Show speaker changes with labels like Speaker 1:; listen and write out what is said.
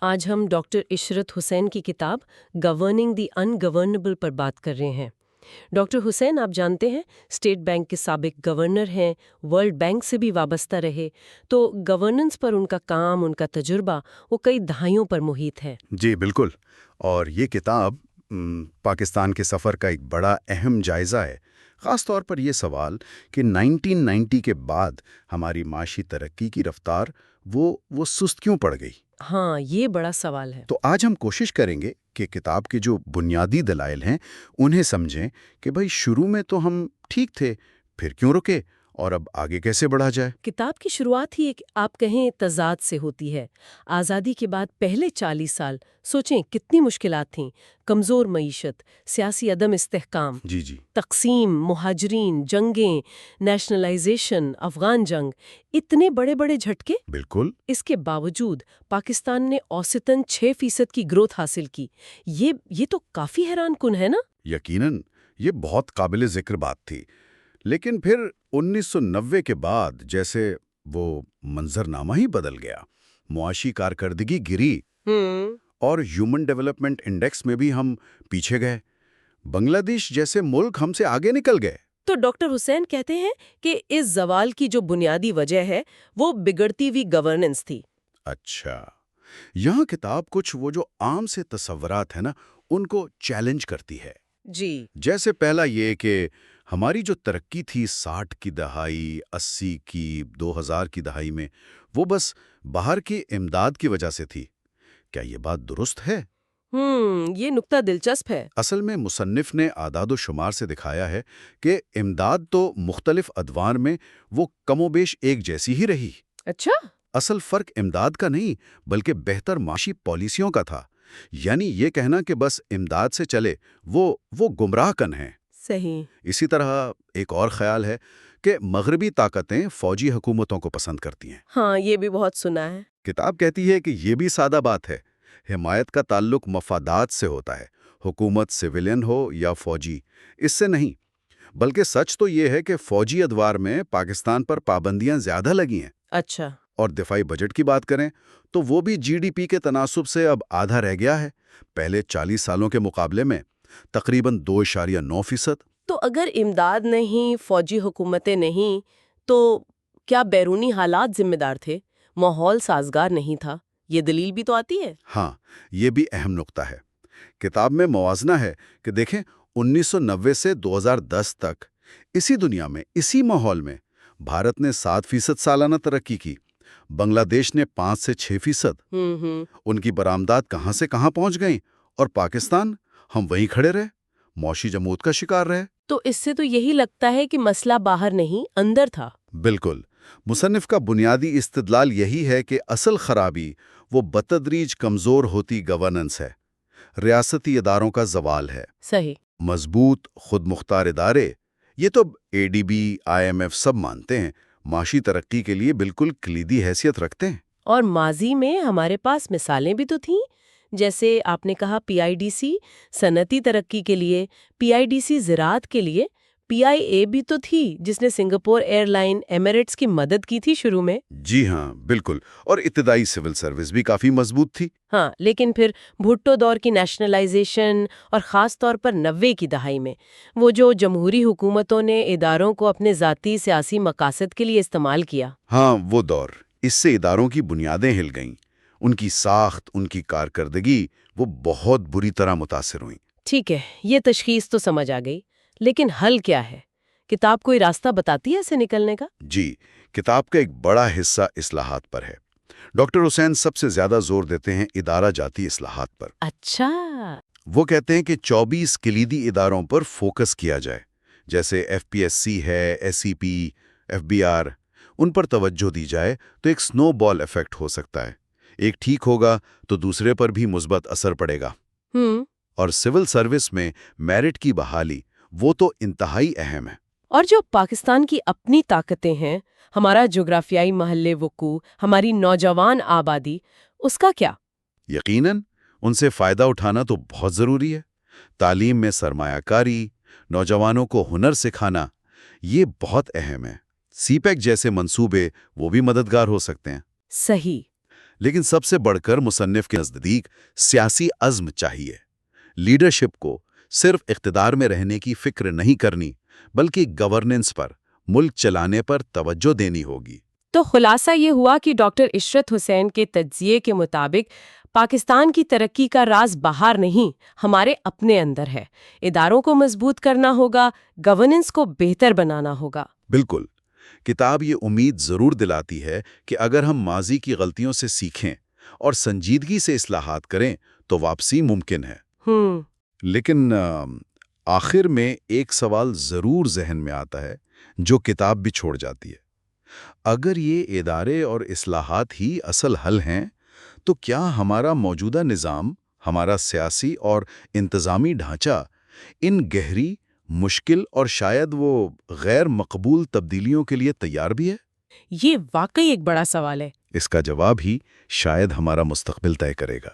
Speaker 1: آج ہم ڈاکٹر عشرت حسین کی کتاب گورننگ دی انگورنبل پر بات کر رہے ہیں۔ ڈاکٹر حسین آپ جانتے ہیں اسٹیٹ بینک کے سابق گورنر ہیں، ورلڈ بینک سے بھی وابستہ رہے، تو گورننس پر ان کا کام، ان کا تجربہ وہ کئی دہائیوں پر محیط ہے۔
Speaker 2: جی بالکل، اور یہ کتاب پاکستان کے سفر کا ایک بڑا اہم جائزہ ہے، خاص طور پر یہ سوال کہ 1990 کے بعد ہماری معاشی ترقی کی رفتار وہ سست کیوں پڑ گئی۔
Speaker 1: ہاں، یہ بڑا سوال ہے۔
Speaker 2: تو آج ہم کوشش کریں گے کہ کتاب کے جو بنیادی دلائل ہیں انہیں سمجھیں کہ بھئی شروع میں تو ہم ٹھیک تھے، پھر کیوں رکے اور اب آگے کیسے بڑھا جائے۔
Speaker 1: کتاب کی شروعات ہی ایک آپ کہیں تضاد سے ہوتی ہے۔ آزادی کے بعد پہلے 40 سال سوچیں کتنی مشکلات تھیں، کمزور معیشت، سیاسی عدم استحکام،
Speaker 2: جی
Speaker 1: تقسیم، مہاجرین، جنگیں، نیشنلائزیشن، افغان جنگ، اتنے بڑے بڑے جھٹکے۔
Speaker 2: بالکل۔
Speaker 1: اس کے باوجود پاکستان نے اوسطاً 6% کی گروتھ حاصل کی۔ یہ تو کافی حیران کن ہے نا؟
Speaker 2: یقیناً یہ بہت قابل ذکر بات تھی، لیکن پھر 1990 کے بعد جیسے وہ منظرنامہ ہی بدل گیا، معاشی کارکردگی گری اور ہیومن ڈیولپمنٹ انڈیکس میں بھی ہم پیچھے گئے۔ بنگلہ دیش جیسے ملک ہم سے آگے نکل گئے۔
Speaker 1: تو ڈاکٹر حسین کہتے ہیں کہ اس زوال کی جو بنیادی وجہ ہے وہ بگڑتی ہوئی گورننس تھی۔
Speaker 2: اچھا، یہاں کتاب کچھ وہ جو عام سے تصورات ہیں نا ان کو چیلنج کرتی ہے۔
Speaker 1: جی،
Speaker 2: جیسے پہلا یہ کہ ہماری جو ترقی تھی 60 کی دہائی، 80 کی، 2000 کی دہائی میں، وہ بس باہر کی امداد کی وجہ سے تھی۔ کیا یہ بات درست ہے؟
Speaker 1: یہ نکتہ دلچسپ ہے۔
Speaker 2: اصل میں مصنف نے اعداد و شمار سے دکھایا ہے کہ امداد تو مختلف ادوار میں وہ کم و بیش ایک جیسی ہی رہی۔
Speaker 1: اچھا،
Speaker 2: اصل فرق امداد کا نہیں بلکہ بہتر معاشی پالیسیوں کا تھا۔ یعنی یہ کہنا کہ بس امداد سے چلے وہ گمراہ کن ہے۔
Speaker 1: صحیح۔
Speaker 2: اسی طرح ایک اور خیال ہے کہ مغربی طاقتیں فوجی حکومتوں کو پسند کرتی ہیں۔
Speaker 1: ہاں، یہ بھی بہت سنا ہے۔
Speaker 2: کتاب کہتی ہے کہ یہ بھی سادہ بات ہے۔ حمایت کا تعلق مفادات سے ہوتا ہے، حکومت سویلین ہو یا فوجی، اس سے نہیں۔ بلکہ سچ تو یہ ہے کہ فوجی ادوار میں پاکستان پر پابندیاں زیادہ لگی ہیں۔
Speaker 1: اچھا،
Speaker 2: اور دفاعی بجٹ کی بات کریں تو وہ بھی جی ڈی پی کے تناسب سے اب آدھا رہ گیا ہے، پہلے 40 سالوں کے مقابلے میں تقریباً 2.9%۔
Speaker 1: تو اگر امداد نہیں، فوجی حکومتیں نہیں، تو کیا بیرونی حالات ذمہ دار تھے؟ ماحول سازگار نہیں تھا، یہ دلیل بھی تو آتی ہے۔
Speaker 2: ہاں، یہ بھی اہم نقطہ ہے۔ کتاب میں موازنہ ہے کہ دیکھیں 1990 سے 2010 تک اسی دنیا میں، اسی ماحول میں بھارت نے 7% سالانہ ترقی کی، بنگلہ دیش نے 5 سے 6%۔ ان کی برآمدات کہاں سے کہاں پہنچ گئیں اور پاکستان، ہم وہیں کھڑے رہے، معاشی جمود کا شکار رہے۔
Speaker 1: تو اس سے تو یہی لگتا ہے کہ مسئلہ باہر نہیں، اندر تھا۔
Speaker 2: بالکل، مصنف کا بنیادی استدلال یہی ہے کہ اصل خرابی وہ بتدریج کمزور ہوتی گورننس ہے، ریاستی اداروں کا زوال ہے۔
Speaker 1: صحیح۔
Speaker 2: مضبوط خود مختار ادارے، یہ تو A D B, I M F سب مانتے ہیں، معاشی ترقی کے لیے بالکل کلیدی حیثیت رکھتے ہیں۔
Speaker 1: اور ماضی میں ہمارے پاس مثالیں بھی تو تھیں، جیسے آپ نے کہا پی آئی ڈی سی صنعتی ترقی کے لیے، پی آئی ڈی سی زراعت کے لیے، پی آئی اے بھی تو تھی جس نے سنگاپور ایئر لائن ایمریٹس کی مدد کی تھی شروع میں۔
Speaker 2: جی ہاں، بالکل، اور ابتدائی سول سروس بھی کافی مضبوط تھی۔
Speaker 1: ہاں، لیکن پھر بھٹو دور کی نیشنلائزیشن اور خاص طور پر 90 کی دہائی میں وہ جو جمہوری حکومتوں نے اداروں کو اپنے ذاتی سیاسی مقاصد کے لیے استعمال کیا۔
Speaker 2: ہاں، وہ دور، اس سے اداروں کی بنیادیں ہل گئیں، ان کی ساخت، ان کی کارکردگی وہ بہت بری طرح متاثر ہوئیں۔
Speaker 1: ٹھیک ہے، یہ تشخیص تو سمجھ آ گئی، لیکن حل کیا ہے؟ کتاب کوئی راستہ بتاتی ہے اسے نکلنے کا؟
Speaker 2: جی، کتاب کا ایک بڑا حصہ اصلاحات پر ہے۔ ڈاکٹر حسین سب سے زیادہ زور دیتے ہیں ادارہ جاتی اصلاحات پر۔
Speaker 1: اچھا۔
Speaker 2: وہ کہتے ہیں کہ 24 کلیدی اداروں پر فوکس کیا جائے، جیسے ایف پی ایس سی ہے، S C P, F B R, ان پر توجہ دی جائے تو ایک سنو بال ایفیکٹ ہو سکتا ہے۔ ایک ٹھیک ہوگا تو دوسرے پر بھی مثبت اثر پڑے گا۔ اور سول سروس میں میرٹ کی بحالی وہ تو انتہائی اہم ہے۔
Speaker 1: اور جو پاکستان کی اپنی طاقتیں ہیں، ہمارا جغرافیائی محل وقوع، ہماری نوجوان آبادی، اس کا کیا؟
Speaker 2: یقیناً ان سے فائدہ اٹھانا تو بہت ضروری ہے۔ تعلیم میں سرمایہ کاری، نوجوانوں کو ہنر سکھانا، یہ بہت اہم ہے۔ سی پیک جیسے منصوبے وہ بھی مددگار ہو سکتے ہیں۔
Speaker 1: صحیح۔
Speaker 2: لیکن سب سے بڑھ کر مصنف کے نزدیک سیاسی عزم چاہیے۔ لیڈرشپ کو صرف اقتدار میں رہنے کی فکر نہیں کرنی، بلکہ گورننس پر، ملک چلانے پر توجہ دینی ہوگی۔
Speaker 1: تو خلاصہ یہ ہوا کہ ڈاکٹر عشرت حسین کے تجزیے کے مطابق پاکستان کی ترقی کا راز باہر نہیں، ہمارے اپنے اندر ہے۔ اداروں کو مضبوط کرنا ہوگا، گورننس کو بہتر بنانا ہوگا۔
Speaker 2: بالکل۔ کتاب یہ امید ضرور دلاتی ہے کہ اگر ہم ماضی کی غلطیوں سے سیکھیں اور سنجیدگی سے اصلاحات کریں تو واپسی ممکن ہے۔ لیکن آخر میں ایک سوال ضرور ذہن میں آتا ہے جو کتاب بھی چھوڑ جاتی ہے۔ اگر یہ ادارے اور اصلاحات ہی اصل حل ہیں تو کیا ہمارا موجودہ نظام، ہمارا سیاسی اور انتظامی ڈھانچہ ان گہری، مشکل اور شاید وہ غیر مقبول تبدیلیوں کے لیے تیار بھی ہے؟
Speaker 1: یہ واقعی ایک بڑا سوال ہے۔
Speaker 2: اس کا جواب ہی شاید ہمارا مستقبل طے کرے گا۔